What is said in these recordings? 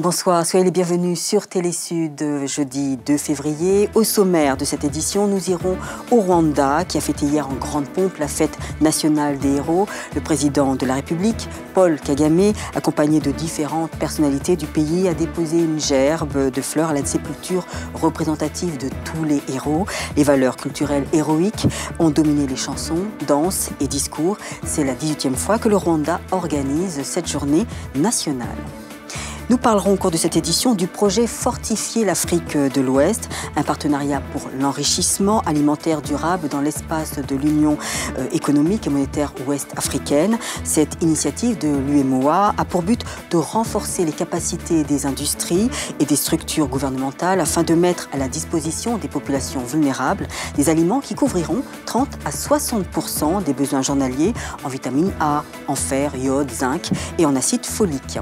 Bonsoir, soyez les bienvenus sur Télésud, jeudi 2 février. Au sommaire de cette édition, nous irons au Rwanda, qui a fêté hier en grande pompe la fête nationale des héros. Le président de la République, Paul Kagame, accompagné de différentes personnalités du pays, a déposé une gerbe de fleurs à la sépulture représentative de tous les héros. Les valeurs culturelles héroïques ont dominé les chansons, danses et discours. C'est la 18e fois que le Rwanda organise cette journée nationale. Nous parlerons au cours de cette édition du projet Fortifier l'Afrique de l'Ouest, un partenariat pour l'enrichissement alimentaire durable dans l'espace de l'Union économique et monétaire ouest-africaine. Cette initiative de l'UMOA a pour but de renforcer les capacités des industries et des structures gouvernementales afin de mettre à la disposition des populations vulnérables des aliments qui couvriront 30 à 60% des besoins journaliers en vitamine A, en fer, iode, zinc et en acide folique.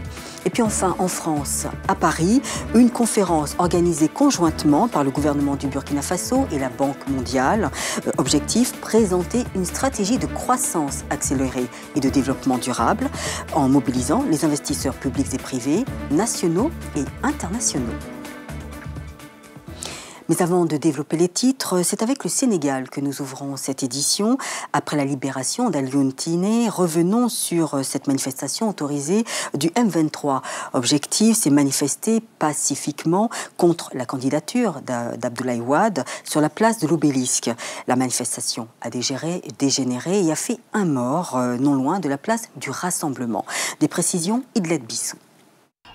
Et puis enfin, en France, à Paris, une conférence organisée conjointement par le gouvernement du Burkina Faso et la Banque mondiale. Objectif, présenter une stratégie de croissance accélérée et de développement durable en mobilisant les investisseurs publics et privés, nationaux et internationaux. Mais avant de développer les titres, c'est avec le Sénégal que nous ouvrons cette édition. Après la libération d'Alioune Tine, revenons sur cette manifestation autorisée du M23. Objectif, c'est manifester pacifiquement contre la candidature d'Abdoulaye Wade sur la place de l'Obélisque. La manifestation a dégénéré et a fait un mort non loin de la place du Rassemblement. Des précisions, Idlet Bissou.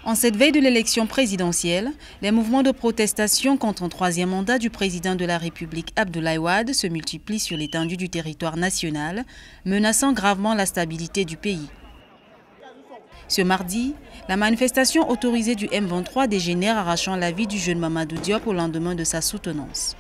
En cette veille de l'élection présidentielle, les mouvements de protestation contre un troisième mandat du président de la République Abdoulaye Wade se multiplient sur l'étendue du territoire national, menaçant gravement la stabilité du pays. Ce mardi, la manifestation autorisée du M23 dégénère, arrachant la vie du jeune Mamadou Diop au lendemain de sa soutenance.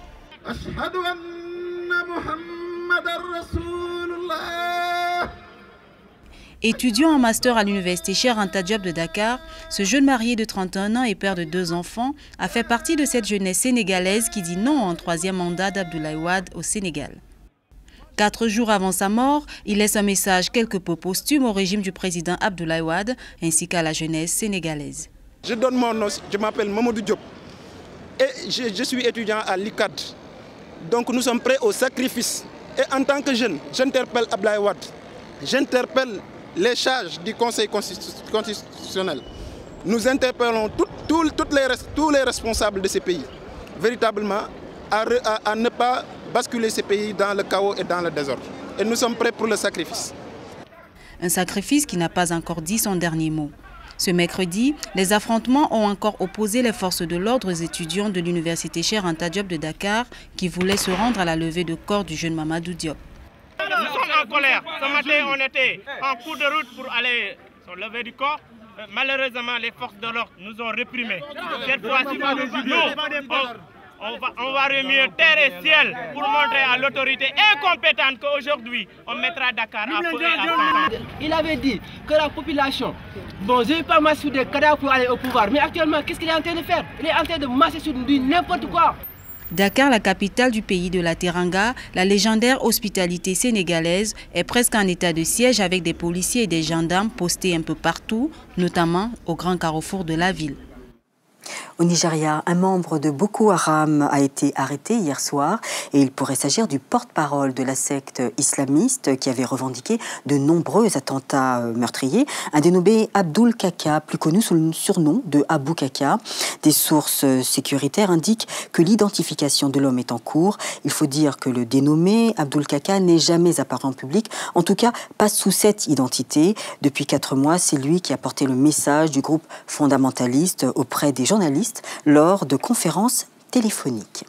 Étudiant en master à l'université Cheikh Anta Diop de Dakar, ce jeune marié de 31 ans et père de 2 enfants a fait partie de cette jeunesse sénégalaise qui dit non à un troisième mandat d'Abdoulaye Wade au Sénégal. 4 jours avant sa mort, il laisse un message quelque peu posthume au régime du président Abdoulaye Wade ainsi qu'à la jeunesse sénégalaise. Je donne mon nom, je m'appelle Mamadou Diop et je suis étudiant à l'ICAD. Donc nous sommes prêts au sacrifice. Et en tant que jeune, j'interpelle Abdoulaye Wade, j'interpelle les charges du Conseil constitutionnel. Nous interpellons tous les responsables de ces pays, véritablement, à ne pas basculer ces pays dans le chaos et dans le désordre. Et nous sommes prêts pour le sacrifice. Un sacrifice qui n'a pas encore dit son dernier mot. Ce mercredi, les affrontements ont encore opposé les forces de l'ordre aux étudiants de l'université Cheikh Anta Diop de Dakar qui voulaient se rendre à la levée de corps du jeune Mamadou Diop. Nous sommes en colère. Ce matin, on était en cours de route pour aller sur le lever du corps. Malheureusement, les forces de l'ordre nous ont réprimés. Cette fois-ci, on va remuer terre et ciel pour montrer à l'autorité incompétente qu'aujourd'hui, on mettra Dakar à feu et à sang. Il avait dit que la population, bon, je ne vais pas marcher sur des cadavres pour aller au pouvoir, mais actuellement, qu'est-ce qu'il est en train de faire? Il est en train de marcher sur n'importe quoi. Dakar, la capitale du pays de la Teranga, la légendaire hospitalité sénégalaise est presque en état de siège avec des policiers et des gendarmes postés un peu partout, notamment au grand carrefour de la ville. Au Nigeria, un membre de Boko Haram a été arrêté hier soir et il pourrait s'agir du porte-parole de la secte islamiste qui avait revendiqué de nombreux attentats meurtriers. Un dénommé Abdul Kaka, plus connu sous le surnom de Abu Kaka. Des sources sécuritaires indiquent que l'identification de l'homme est en cours. Il faut dire que le dénommé Abdul Kaka n'est jamais apparu en public, en tout cas pas sous cette identité. Depuis 4 mois, c'est lui qui a porté le message du groupe fondamentaliste auprès des journalistes lors de conférences téléphoniques.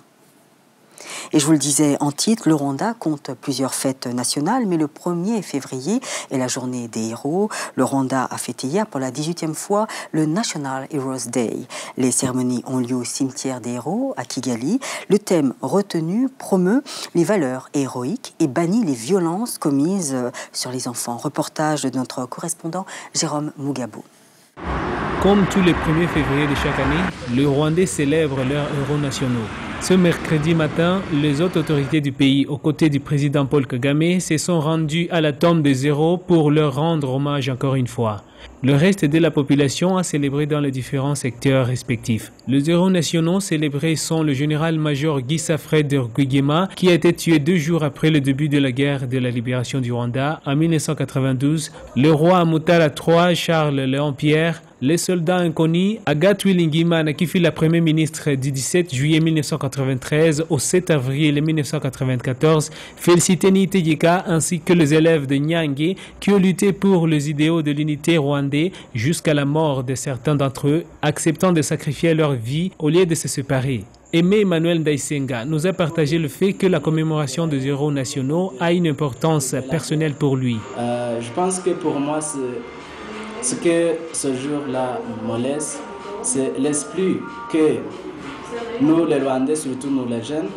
Et je vous le disais en titre, le Rwanda compte plusieurs fêtes nationales, mais le 1er février est la journée des héros. Le Rwanda a fêté hier pour la 18e fois le National Heroes Day. Les cérémonies ont lieu au cimetière des héros à Kigali. Le thème retenu promeut les valeurs héroïques et bannit les violences commises sur les enfants. Reportage de notre correspondant Jérôme Mugabo. Comme tous les 1er février de chaque année, les Rwandais célèbrent leurs héros nationaux. Ce mercredi matin, les autres autorités du pays, aux côtés du président Paul Kagame, se sont rendues à la tombe des héros pour leur rendre hommage encore une fois. Le reste de la population a célébré dans les différents secteurs respectifs. Les héros nationaux célébrés sont le général-major Guy Safred Rwigema, qui a été tué 2 jours après le début de la guerre de la libération du Rwanda en 1992, le roi Mutara III Charles-Léon Pierre, les soldats inconnus Agathe Uwilingiyimana qui fut la première ministre du 17 juillet 1993 au 7 avril 1994, Félicité Niyitegeka ainsi que les élèves de Nyange qui ont lutté pour les idéaux de l'unité rwandaise jusqu'à la mort de certains d'entre eux, acceptant de sacrifier leur vie au lieu de se séparer. Aimé Emmanuel Ndaisenga nous a partagé le fait que la commémoration des héros nationaux a une importance personnelle pour lui. Je pense que pour moi, ce que ce jour-là me laisse, c'est l'esprit que nous, les Rwandais, surtout nous les jeunes,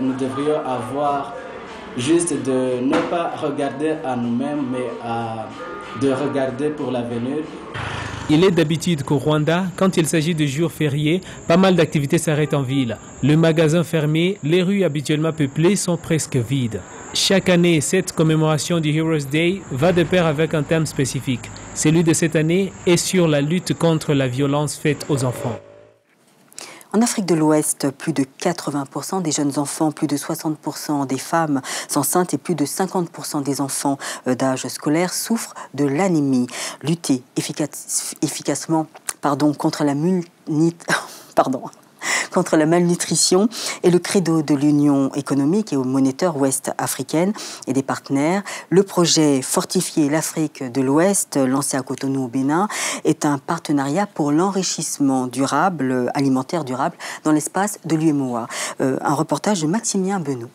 nous devrions avoir juste de ne pas regarder à nous-mêmes, mais de regarder pour l'avenir. Il est d'habitude qu'au Rwanda, quand il s'agit de jours fériés, pas mal d'activités s'arrêtent en ville. Le magasin fermé, les rues habituellement peuplées sont presque vides. Chaque année, cette commémoration du Heroes Day va de pair avec un thème spécifique. Celui de cette année est sur la lutte contre la violence faite aux enfants. En Afrique de l'Ouest, plus de 80% des jeunes enfants, plus de 60% des femmes enceintes et plus de 50% des enfants d'âge scolaire souffrent de l'anémie. Lutter efficacement contre la malnutrition est le credo de l'Union économique et monétaire ouest-africaine et des partenaires. Le projet Fortifier l'Afrique de l'Ouest, lancé à Cotonou au Bénin, est un partenariat pour l'enrichissement alimentaire durable dans l'espace de l'UEMOA. Un reportage de Maximien Benoît.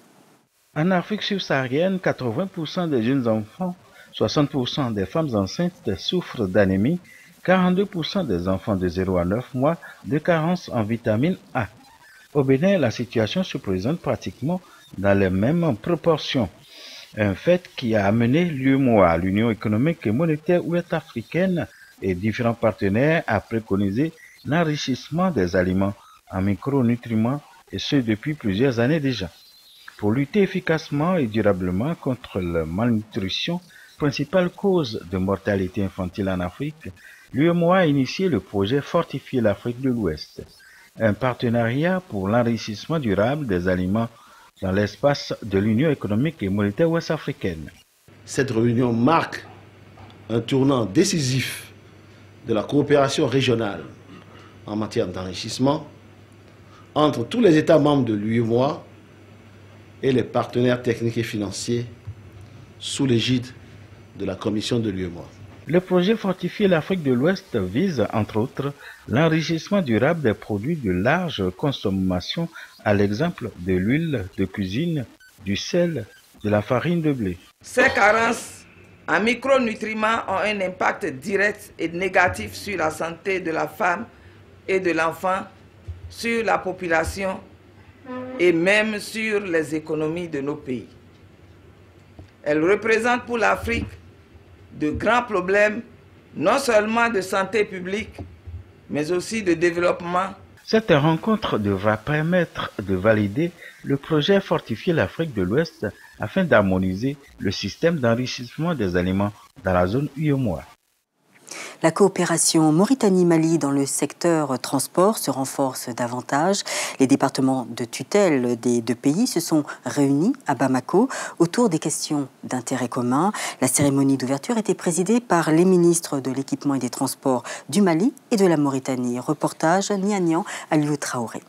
En Afrique subsaharienne, 80% des jeunes enfants, 60% des femmes enceintes souffrent d'anémie, 42% des enfants de 0 à 9 mois de carence en vitamine A. Au Bénin, la situation se présente pratiquement dans les mêmes proportions. Un fait qui a amené l'UEMOA, l'Union économique et monétaire ouest-africaine et différents partenaires à préconiser l'enrichissement des aliments en micronutriments et ce depuis plusieurs années déjà. Pour lutter efficacement et durablement contre la malnutrition, principale cause de mortalité infantile en Afrique, l'UEMOA a initié le projet Fortifier l'Afrique de l'Ouest, un partenariat pour l'enrichissement durable des aliments dans l'espace de l'Union économique et monétaire ouest-africaine. Cette réunion marque un tournant décisif de la coopération régionale en matière d'enrichissement entre tous les États membres de l'UEMOA et les partenaires techniques et financiers sous l'égide de la Commission de l'UEMOA. Le projet Fortifier l'Afrique de l'Ouest vise, entre autres, l'enrichissement durable des produits de large consommation, à l'exemple de l'huile de cuisine, du sel, de la farine de blé. Ces carences en micronutriments ont un impact direct et négatif sur la santé de la femme et de l'enfant, sur la population et même sur les économies de nos pays. Elles représentent pour l'Afrique de grands problèmes, non seulement de santé publique, mais aussi de développement. Cette rencontre devra permettre de valider le projet Fortifier l'Afrique de l'Ouest afin d'harmoniser le système d'enrichissement des aliments dans la zone UEMOA. La coopération Mauritanie-Mali dans le secteur transport se renforce davantage. Les départements de tutelle des deux pays se sont réunis à Bamako autour des questions d'intérêt commun. La cérémonie d'ouverture était présidée par les ministres de l'équipement et des transports du Mali et de la Mauritanie. Reportage Nianian Aliou Traoré.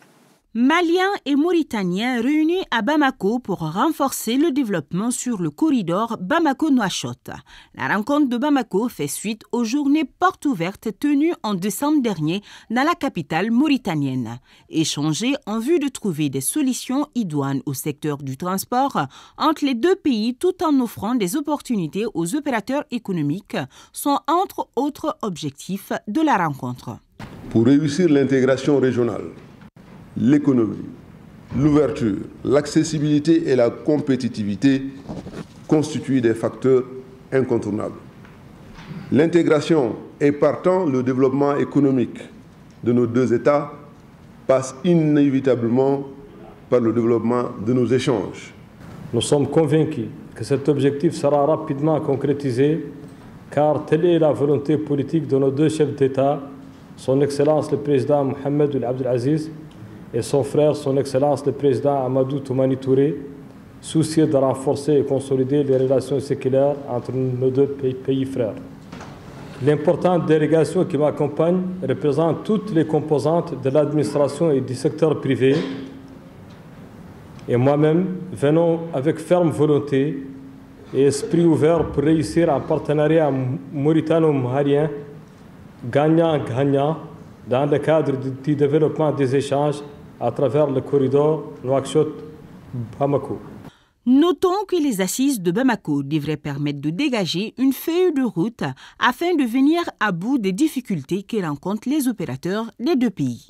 Maliens et Mauritaniens réunis à Bamako pour renforcer le développement sur le corridor Bamako-Nouakchott. La rencontre de Bamako fait suite aux journées portes ouvertes tenues en décembre dernier dans la capitale mauritanienne. Échangées en vue de trouver des solutions idoines au secteur du transport entre les deux pays tout en offrant des opportunités aux opérateurs économiques sont entre autres objectifs de la rencontre. Pour réussir l'intégration régionale, l'économie, l'ouverture, l'accessibilité et la compétitivité constituent des facteurs incontournables. L'intégration et partant le développement économique de nos deux États passe inévitablement par le développement de nos échanges. Nous sommes convaincus que cet objectif sera rapidement concrétisé car telle est la volonté politique de nos deux chefs d'État, son Excellence le président Mohamed Ould Abdel Aziz et son frère, son Excellence le président Amadou Toumani Touré, soucieux de renforcer et consolider les relations séculaires entre nos deux pays frères. L'importante délégation qui m'accompagne représente toutes les composantes de l'administration et du secteur privé. Et moi-même, venons avec ferme volonté et esprit ouvert pour réussir un partenariat mauritano-malien gagnant-gagnant dans le cadre du développement des échanges à travers le corridor Nouakchott-Bamako. Notons que les assises de Bamako devraient permettre de dégager une feuille de route afin de venir à bout des difficultés que rencontrent les opérateurs des deux pays.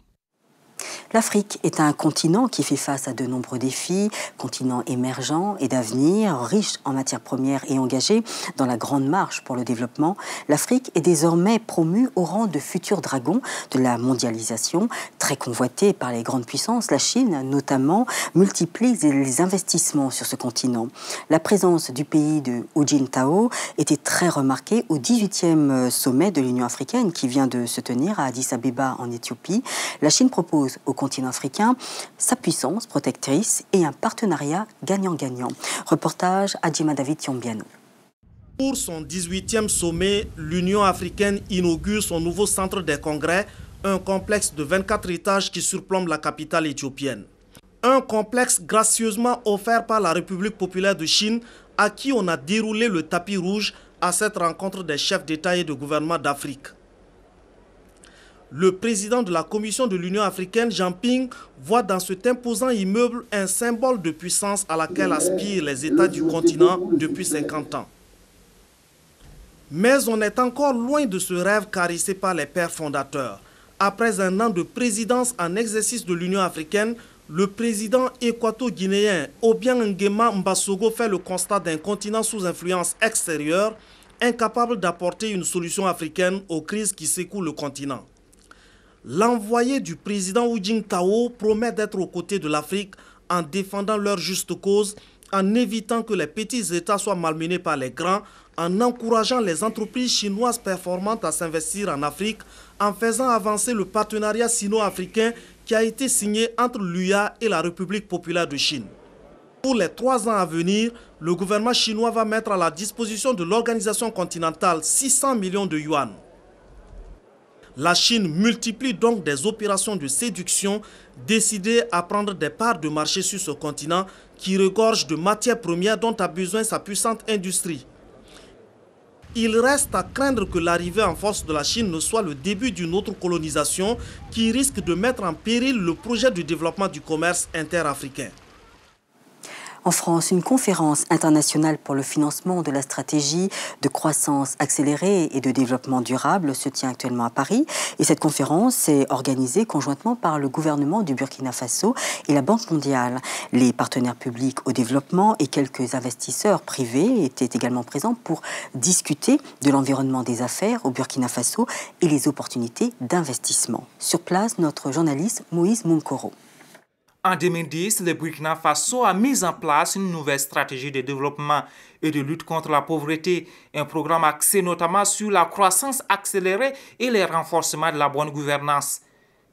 L'Afrique est un continent qui fait face à de nombreux défis, continent émergent et d'avenir, riche en matières premières et engagé dans la grande marche pour le développement. L'Afrique est désormais promue au rang de futur dragon de la mondialisation, très convoitée par les grandes puissances. La Chine, notamment, multiplie les investissements sur ce continent. La présence du pays de Hu Jintao était très remarquée au 18e sommet de l'Union africaine qui vient de se tenir à Addis Abeba en Éthiopie. La Chine propose au continent africain sa puissance protectrice et un partenariat gagnant-gagnant. Reportage Adjima David Tiombiano. Pour son 18e sommet, l'Union africaine inaugure son nouveau centre des congrès, un complexe de 24 étages qui surplombe la capitale éthiopienne. Un complexe gracieusement offert par la République populaire de Chine, à qui on a déroulé le tapis rouge à cette rencontre des chefs d'État et de gouvernement d'Afrique. Le président de la Commission de l'Union africaine, Jean Ping, voit dans cet imposant immeuble un symbole de puissance à laquelle aspirent les États du continent depuis 50 ans. Mais on est encore loin de ce rêve caressé par les pères fondateurs. Après un an de présidence en exercice de l'Union africaine, le président équato-guinéen Obiang Nguema Mbasogo fait le constat d'un continent sous influence extérieure, incapable d'apporter une solution africaine aux crises qui secouent le continent. L'envoyé du président Hu Jintao promet d'être aux côtés de l'Afrique en défendant leur juste cause, en évitant que les petits États soient malmenés par les grands, en encourageant les entreprises chinoises performantes à s'investir en Afrique, en faisant avancer le partenariat sino-africain qui a été signé entre l'UA et la République populaire de Chine. Pour les 3 ans à venir, le gouvernement chinois va mettre à la disposition de l'organisation continentale 600 millions de yuan. La Chine multiplie donc des opérations de séduction décidées à prendre des parts de marché sur ce continent qui regorge de matières premières dont a besoin sa puissante industrie. Il reste à craindre que l'arrivée en force de la Chine ne soit le début d'une autre colonisation qui risque de mettre en péril le projet de développement du commerce interafricain. En France, une conférence internationale pour le financement de la stratégie de croissance accélérée et de développement durable se tient actuellement à Paris. Et cette conférence est organisée conjointement par le gouvernement du Burkina Faso et la Banque mondiale. Les partenaires publics au développement et quelques investisseurs privés étaient également présents pour discuter de l'environnement des affaires au Burkina Faso et les opportunités d'investissement. Sur place, notre journaliste Moïse Munkoro. En 2010, le Burkina Faso a mis en place une nouvelle stratégie de développement et de lutte contre la pauvreté, un programme axé notamment sur la croissance accélérée et le renforcement de la bonne gouvernance.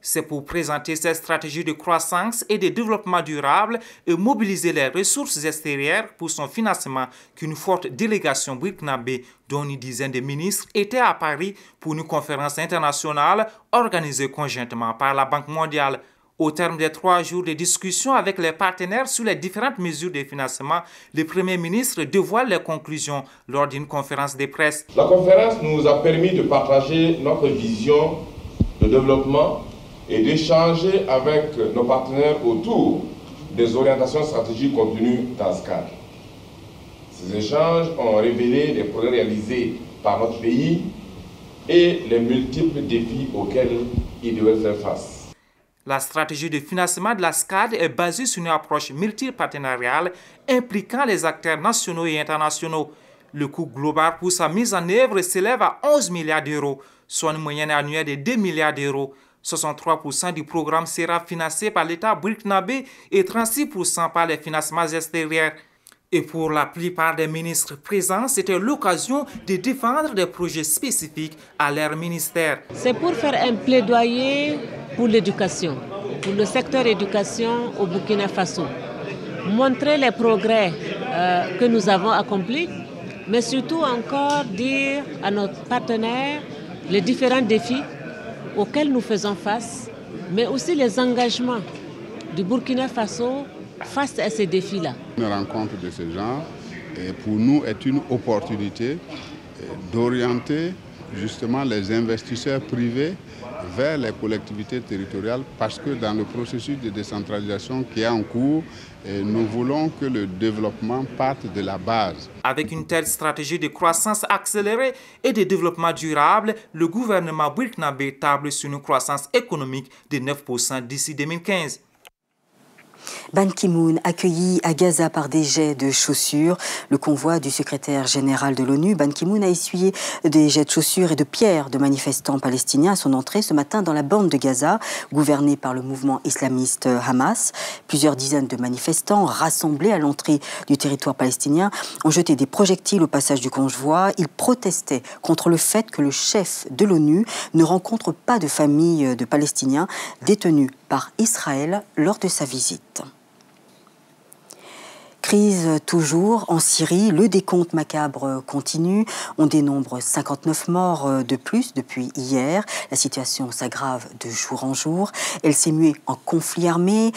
C'est pour présenter cette stratégie de croissance et de développement durable et mobiliser les ressources extérieures pour son financement qu'une forte délégation burkinabé, dont une dizaine de ministres, était à Paris pour une conférence internationale organisée conjointement par la Banque mondiale. Au terme des 3 jours de discussion avec les partenaires sur les différentes mesures de financement, le Premier ministre dévoile les conclusions lors d'une conférence de presse. La conférence nous a permis de partager notre vision de développement et d'échanger avec nos partenaires autour des orientations stratégiques contenues dans ce cadre. Ces échanges ont révélé les progrès réalisés par notre pays et les multiples défis auxquels il devait faire face. La stratégie de financement de la SCAD est basée sur une approche multipartenariale impliquant les acteurs nationaux et internationaux. Le coût global pour sa mise en œuvre s'élève à 11 milliards d'euros, soit une moyenne annuelle de 2 milliards d'euros. 63% du programme sera financé par l'État burkinabé et 36% par les financements extérieurs. Et pour la plupart des ministres présents, c'était l'occasion de défendre des projets spécifiques à leur ministère. C'est pour faire un plaidoyer pour l'éducation, pour le secteur éducation au Burkina Faso. Montrer les progrès que nous avons accomplis, mais surtout encore dire à nos partenaires les différents défis auxquels nous faisons face, mais aussi les engagements du Burkina Faso face à ces défis-là. Une rencontre de ce genre, pour nous, est une opportunité d'orienter justement les investisseurs privés vers les collectivités territoriales, parce que dans le processus de décentralisation qui est en cours, nous voulons que le développement parte de la base. Avec une telle stratégie de croissance accélérée et de développement durable, le gouvernement burkinabé table sur une croissance économique de 9% d'ici 2015. Ban Ki-moon accueilli à Gaza par des jets de chaussures. Le convoi du secrétaire général de l'ONU, Ban Ki-moon, a essuyé des jets de chaussures et de pierres de manifestants palestiniens à son entrée ce matin dans la bande de Gaza, gouvernée par le mouvement islamiste Hamas. Plusieurs dizaines de manifestants rassemblés à l'entrée du territoire palestinien ont jeté des projectiles au passage du convoi. Ils protestaient contre le fait que le chef de l'ONU ne rencontre pas de familles de Palestiniens détenus par Israël lors de sa visite. Crise toujours en Syrie, le décompte macabre continue. On dénombre 59 morts de plus depuis hier. La situation s'aggrave de jour en jour. Elle s'est muée en conflit armé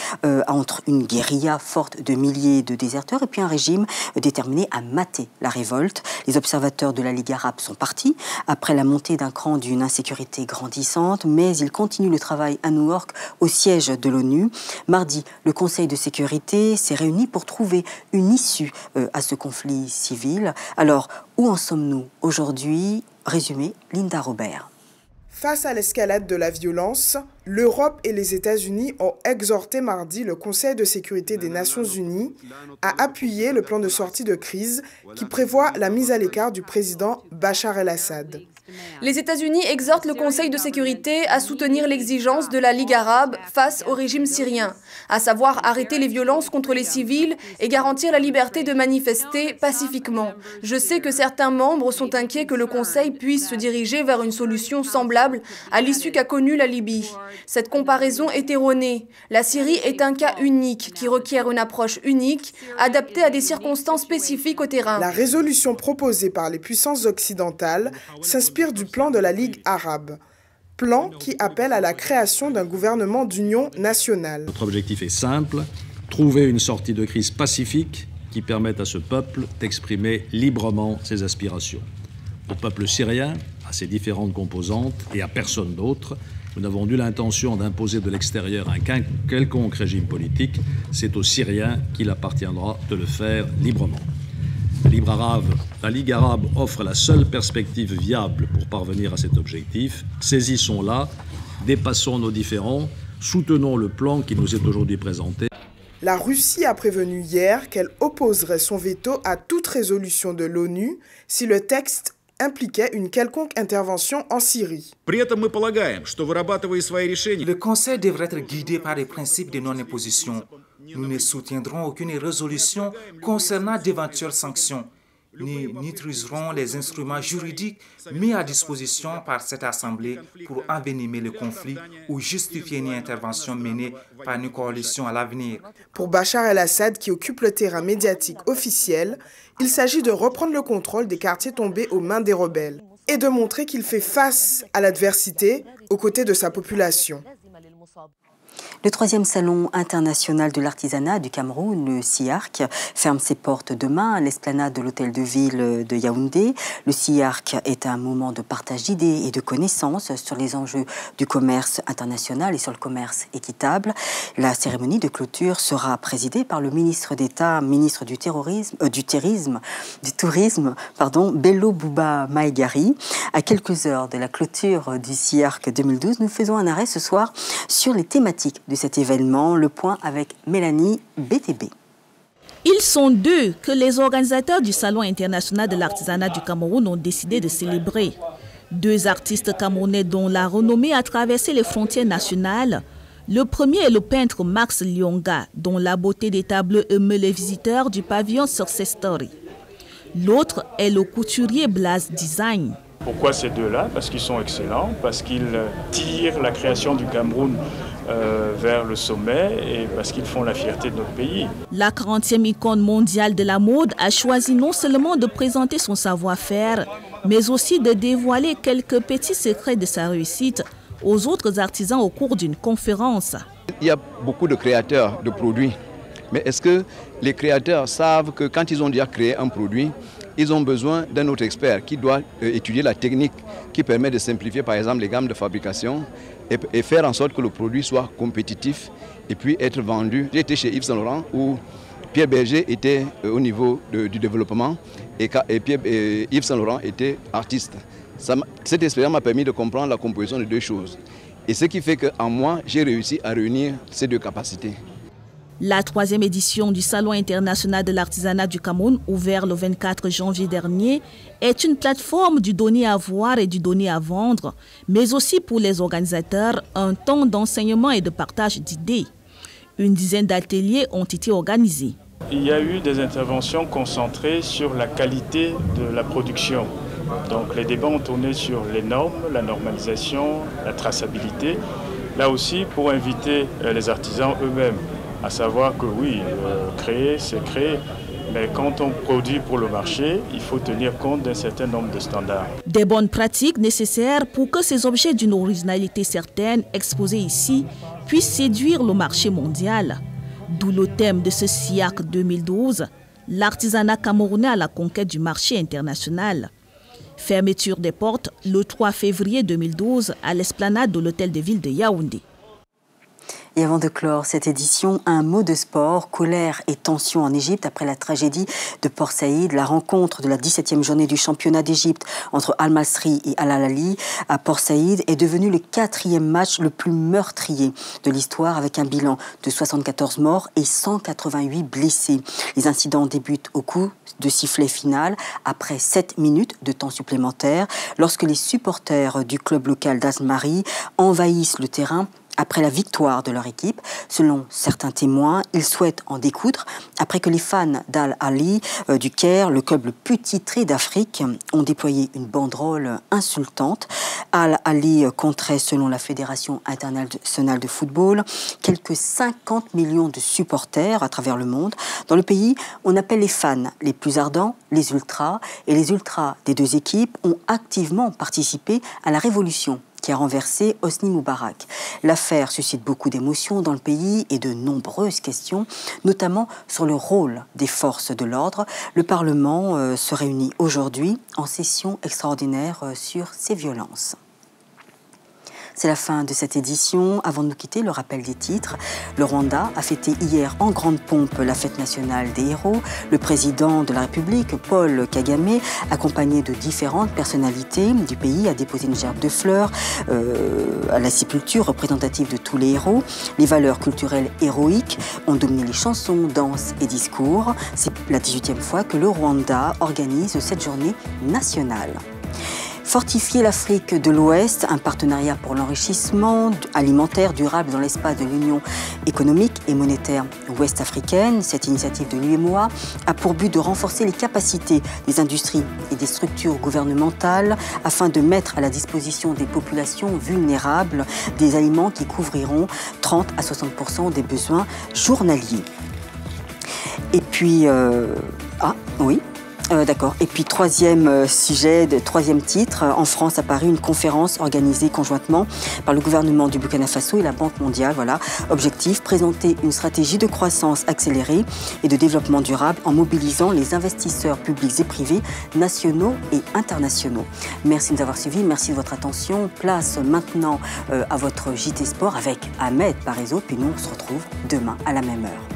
entre une guérilla forte de milliers de déserteurs et puis un régime déterminé à mater la révolte. Les observateurs de la Ligue arabe sont partis après la montée d'un cran d'une insécurité grandissante, mais ils continuent le travail à New York au siège de l'ONU. Mardi, le Conseil de sécurité s'est réuni pour trouver une issue à ce conflit civil. Alors, où en sommes-nous aujourd'hui? Résumé, Linda Robert. Face à l'escalade de la violence, l'Europe et les États-Unis ont exhorté mardi le Conseil de sécurité des Nations Unies à appuyer le plan de sortie de crise qui prévoit la mise à l'écart du président Bachar el-Assad. Les États-Unis exhortent le Conseil de sécurité à soutenir l'exigence de la Ligue arabe face au régime syrien, à savoir arrêter les violences contre les civils et garantir la liberté de manifester pacifiquement. Je sais que certains membres sont inquiets que le Conseil puisse se diriger vers une solution semblable à l'issue qu'a connue la Libye. Cette comparaison est erronée. La Syrie est un cas unique qui requiert une approche unique, adaptée à des circonstances spécifiques au terrain. La résolution proposée par les puissances occidentales s'inspire du plan de la Ligue arabe, plan qui appelle à la création d'un gouvernement d'union nationale. Notre objectif est simple, trouver une sortie de crise pacifique qui permette à ce peuple d'exprimer librement ses aspirations. Au peuple syrien, à ses différentes composantes et à personne d'autre, nous n'avons nulle intention d'imposer de l'extérieur un quelconque régime politique. C'est aux Syriens qu'il appartiendra de le faire librement. La Ligue arabe offre la seule perspective viable pour parvenir à cet objectif. Saisissons-la, dépassons nos différends, soutenons le plan qui nous est aujourd'hui présenté. La Russie a prévenu hier qu'elle opposerait son veto à toute résolution de l'ONU si le texte impliquait une quelconque intervention en Syrie. Le Conseil devrait être guidé par les principes de non-imposition. Nous ne soutiendrons aucune résolution concernant d'éventuelles sanctions, ni n'utiliserons les instruments juridiques mis à disposition par cette Assemblée pour envenimer le conflit ou justifier une intervention menée par une coalition à l'avenir. Pour Bachar el-Assad, qui occupe le terrain médiatique officiel, il s'agit de reprendre le contrôle des quartiers tombés aux mains des rebelles et de montrer qu'il fait face à l'adversité aux côtés de sa population. Le 3e salon international de l'artisanat du Cameroun, le CIARC, ferme ses portes demain à l'esplanade de l'hôtel de ville de Yaoundé. Le CIARC est un moment de partage d'idées et de connaissances sur les enjeux du commerce international et sur le commerce équitable. La cérémonie de clôture sera présidée par le ministre d'État, ministre du Tourisme, Bello Bouba Maïgari. À quelques heures de la clôture du CIARC 2012, nous faisons un arrêt ce soir sur les thématiques de cet événement. Le point avec Mélanie BTB. Ils sont deux que les organisateurs du Salon international de l'artisanat du Cameroun ont décidé de célébrer. Deux artistes camerounais dont la renommée a traversé les frontières nationales. Le premier est le peintre Max Lyonga, dont la beauté des tableaux émeut les visiteurs du pavillon Success Story. L'autre est le couturier Blaze Design. Pourquoi ces deux-là? Parce qu'ils sont excellents, parce qu'ils tirent la création du Cameroun vers le sommet et parce qu'ils font la fierté de notre pays. La 40e icône mondiale de la mode a choisi non seulement de présenter son savoir-faire, mais aussi de dévoiler quelques petits secrets de sa réussite aux autres artisans au cours d'une conférence. Il y a beaucoup de créateurs de produits, mais est-ce que les créateurs savent que quand ils ont déjà créé un produit, ils ont besoin d'un autre expert qui doit étudier la technique qui permet de simplifier par exemple les gammes de fabrication et faire en sorte que le produit soit compétitif et puis être vendu. J'ai été chez Yves Saint Laurent où Pierre Berger était au niveau du développement et Yves Saint Laurent était artiste. Cette expérience m'a permis de comprendre la composition de deux choses. Et ce qui fait qu'en moi, j'ai réussi à réunir ces deux capacités. La 3e édition du Salon international de l'artisanat du Cameroun, ouvert le 24 janvier dernier, est une plateforme du donner à voir et du donner à vendre, mais aussi pour les organisateurs, un temps d'enseignement et de partage d'idées. Une dizaine d'ateliers ont été organisés. Il y a eu des interventions concentrées sur la qualité de la production. Donc les débats ont tourné sur les normes, la normalisation, la traçabilité. Là aussi, pour inviter les artisans eux-mêmes, à savoir que oui, créer, c'est créer. Mais quand on produit pour le marché, il faut tenir compte d'un certain nombre de standards. Des bonnes pratiques nécessaires pour que ces objets d'une originalité certaine, exposés ici, puissent séduire le marché mondial. D'où le thème de ce SIAC 2012, l'artisanat camerounais à la conquête du marché international. Fermeture des portes le 3 février 2012 à l'esplanade de l'hôtel de ville de Yaoundé. Et avant de clore cette édition, un mot de sport, colère et tension en Égypte après la tragédie de Port Saïd. La rencontre de la 17e journée du championnat d'Égypte entre Al-Masri et Al-Ahly à Port Saïd est devenu le 4e match le plus meurtrier de l'histoire avec un bilan de 74 morts et 188 blessés. Les incidents débutent au coup de sifflet final après 7 minutes de temps supplémentaire lorsque les supporters du club local d'Al-Masri envahissent le terrain après la victoire de leur équipe. Selon certains témoins, ils souhaitent en découdre après que les fans d'Al-Ahly du Caire, le club le plus titré d'Afrique, ont déployé une banderole insultante. Al-Ahly compterait, selon la Fédération internationale de football, quelques 50 millions de supporters à travers le monde. Dans le pays, on appelle les fans les plus ardents les ultras, et les ultras des deux équipes ont activement participé à la révolution qui a renversé Hosni Moubarak. L'affaire suscite beaucoup d'émotions dans le pays et de nombreuses questions, notamment sur le rôle des forces de l'ordre. Le Parlement se réunit aujourd'hui en session extraordinaire sur ces violences. C'est la fin de cette édition. Avant de nous quitter, le rappel des titres. Le Rwanda a fêté hier en grande pompe la fête nationale des héros. Le président de la République, Paul Kagame, accompagné de différentes personnalités du pays, a déposé une gerbe de fleurs à la sépulture représentative de tous les héros. Les valeurs culturelles héroïques ont dominé les chansons, danses et discours. C'est la 18e fois que le Rwanda organise cette journée nationale. Fortifier l'Afrique de l'Ouest, un partenariat pour l'enrichissement alimentaire durable dans l'espace de l'Union économique et monétaire ouest-africaine. Cette initiative de l'UEMOA a pour but de renforcer les capacités des industries et des structures gouvernementales afin de mettre à la disposition des populations vulnérables des aliments qui couvriront 30 à 60% des besoins journaliers. Et puis, d'accord. Et puis, troisième sujet, troisième titre. En France, à Paris, une conférence organisée conjointement par le gouvernement du Burkina Faso et la Banque mondiale. Voilà. Objectif, présenter une stratégie de croissance accélérée et de développement durable en mobilisant les investisseurs publics et privés, nationaux et internationaux. Merci de nous avoir suivis. Merci de votre attention. Place maintenant à votre JT Sport avec Ahmed Parézo. Puis nous, on se retrouve demain à la même heure.